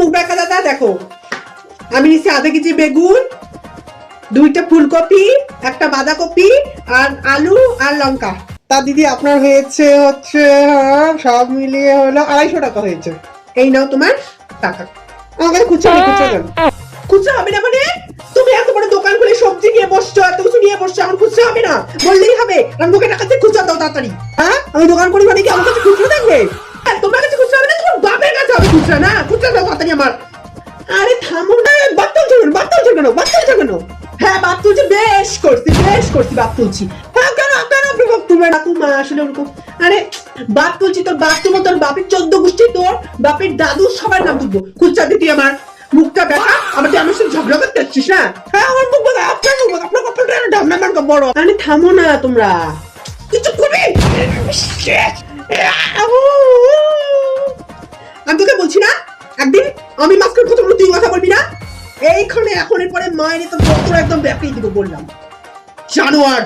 মুখ দেখা দাদা দেখো, আমি নিচ্ছি আধা কেজি বেগুন, 2টা ফুলকপি, একটা বাঁধাকপি, আর আলু আর লঙ্কা। তা দিদি আপনার হয়েছে হচ্ছে সব মিলিয়ে হলো 250 টাকা হয়েছে। এই নাও তোমার টাকা। আমাকে খুচরা খুচরা হবে না মানে? তুমি এত বড় দোকান খুলে সবজি নিয়ে বসছো, এত কিছু নিয়ে বসছো, এখন খুচরা হবে না? বললেই হবে আমি তোকে টাকা দিয়ে খুচরা দাও তাড়াতাড়ি। হ্যাঁ, আমি দোকান করি মানে কি আমার কাছে খুচরা থাকবে? তোমার কাছে খুচরা হবে না, তোমার বাপের কাছে হবে খুচরা। না, খুচরা দাও তাড়াতাড়ি আমার। আরে থামো না, বাপ তুলছো কেন? হ্যাঁ বাপ তুলছি, বেশ করছি বাপ তুলছি। হ্যাঁ কেন আপনি বাপ তুলবে না? তুমি আসলে ওরকম। আরে বাপ তুলছি, তোর বাপ তুলবো, তোর বাপের 14 গোষ্ঠী, তোর বাপের দাদু সবার নাম তুলবো। খুচরা দিতি আমার মুখটা দেখা, আমার আমার সাথে ঝগড়া করতে আসছিস না? হ্যাঁ আমার মুখ বলে আপনার মুখ, আপনার কপালটা ঢামনা মার্কা বড়। আরে থামো না তোমরা, কিছু করবি? আমি তোকে বলছি না একদিন আমি মাস্কের কথা বলে তুই কথা বলবি না? এইখানে এখনের পরে মায়ের তো বক্তরা একদম ব্যাপী দিব বললাম। জানোয়ার।